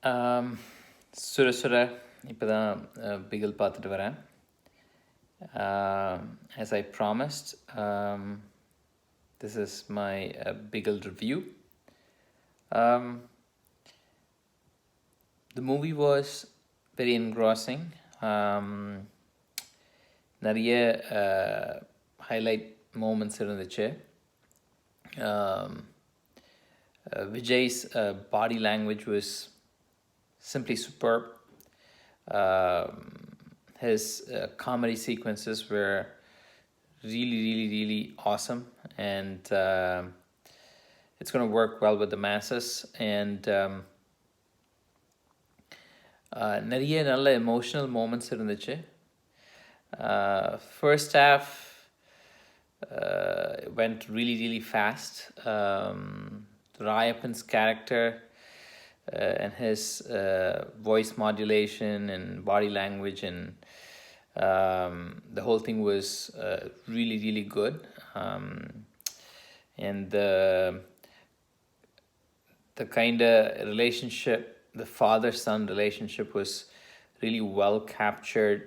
சுட சுட இப்போ தான் பிகில் பார்த்துட்டு வரேன். As I promised, this is my Bigil Review. The movie was very engrossing. நிறைய highlight moments இருந்துச்சு. Vijay's body language was simply superb. His comedy sequences were really awesome, and it's going to work well with the masses. And நிறைய நல்ல emotional moments இருந்துச்சு. First half went really fast. Rayappan's character and his voice modulation and body language and the whole thing was really good. And the kind of relationship, the father-son relationship, was really well captured.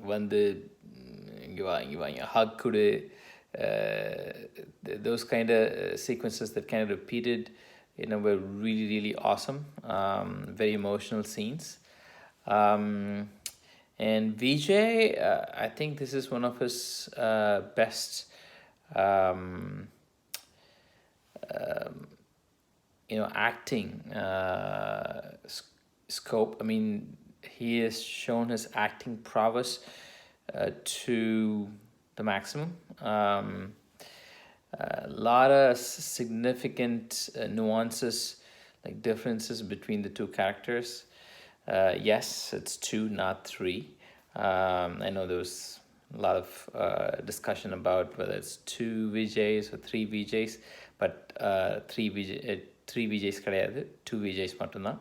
When the hug could those kind of sequences that kind of repeated, were really awesome. Very emotional scenes. And Vijay, I think this is one of his best acting scope. I mean, he has shown his acting prowess to the maximum. A lot of significant nuances, like differences between the two characters. Yes, it's 2, not 3. I know there was a lot of discussion about whether it's 2 VJs or 3 VJs, but 3 VJs கிடையாது, 2 VJs மட்டும்தான்.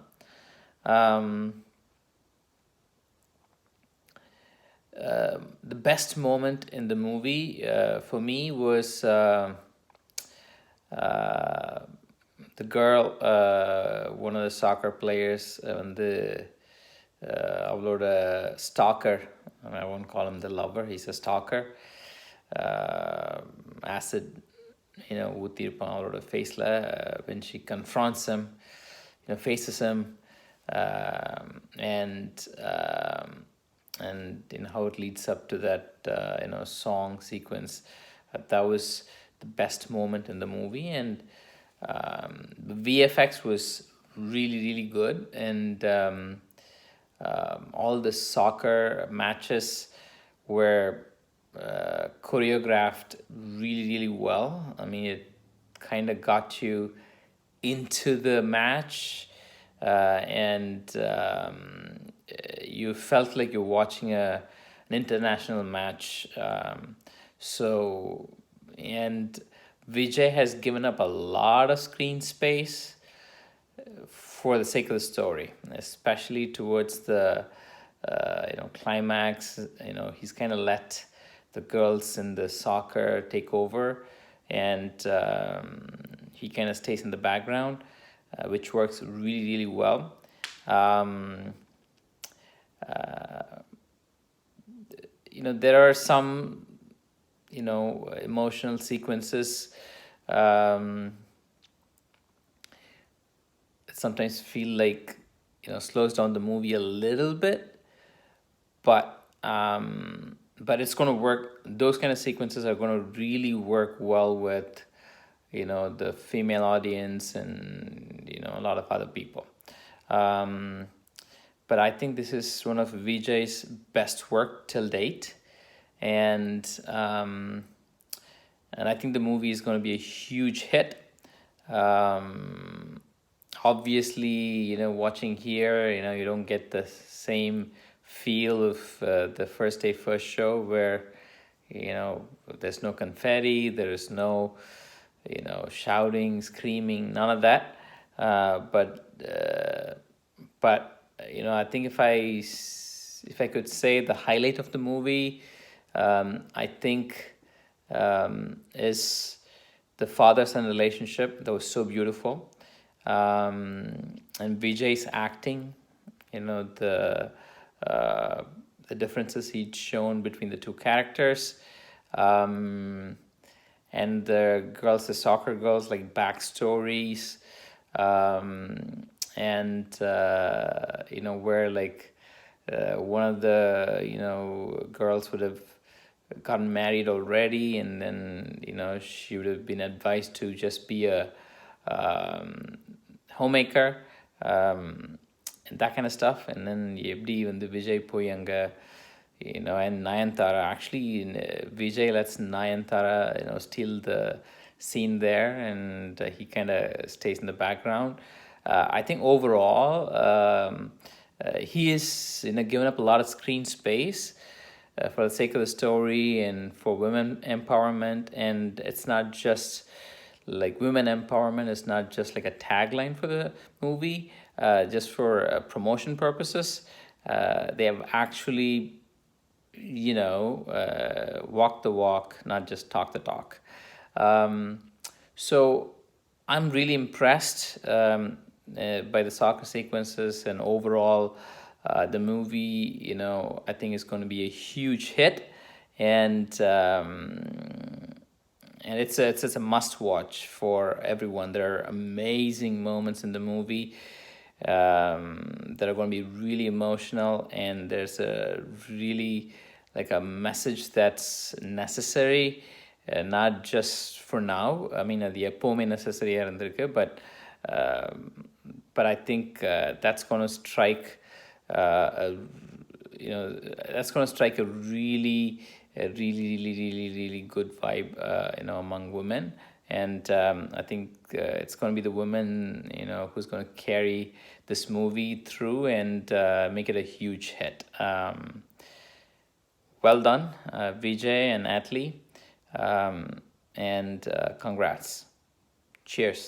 The best moment in the movie for me was the girl, one of the soccer players, the அவளோட stalker. I won't call him the lover, he's a stalker. Acid ஊத்திருப்பான் அவளோட ஃபேஸில். When she confronts him, faces him, and how it leads up to that song sequence. That was the best moment in the movie. And the VFX was really good. And all the soccer matches were choreographed really well. I mean, it kind of got you into the match, and you felt like you're watching an international match. And Vijay has given up a lot of screen space for the sake of the story, especially towards the climax. He's kind of let the girls in the soccer take over, and he kind of stays in the background, which works really well. There are some emotional sequences that sometimes feel like slows down the movie a little bit, but it's going to work. Those kind of sequences are going to really work well with the female audience and a lot of other people. But I think this is one of Vijay's best work till date, and I think the movie is going to be a huge hit. Obviously, watching here, you don't get the same feel of the first day, first show, where there's no confetti, there's no shouting, screaming, none of that. But I think if I could say the highlight of the movie, I think is the father-son relationship that was so beautiful. And Vijay's acting, you know, uh, the differences he'd shown between the two characters, um, and the girls, the soccer girls, like backstories, and you know, where like one of the, you know, girls would have gotten married already, and then, you know, she would have been advised to just be a um, homemaker, and that kind of stuff. And then எப்படி வந்து விஜய் போய் அங்கே, you know, and Nayanthara actually in Vijay lets Nayanthara, you know, steal the scene there, and he kind of stays in the background. I think overall, he is, you know, given up a lot of screen space for the sake of the story and for women empowerment. And it's not just like women empowerment is not just like a tagline for the movie, just for promotion purposes. They have actually, you know, walk the walk, not just talk the talk. So I'm really impressed by the soccer sequences, and overall, the movie, you know, I think is going to be a huge hit. And it's a must watch for everyone. There are amazing moments in the movie that are going to be really emotional, and there's a really like a message that's necessary, not just for now. I mean, அது எப்போவுமே necessary இருந்திருக்கு, but I think that's going to strike a, you know, that's going to strike a really good vibe, you know, among women. And I think it's going to be the woman, you know, who's going to carry this movie through and make it a huge hit. Well done, Vijay and Atlee, and congrats. Cheers.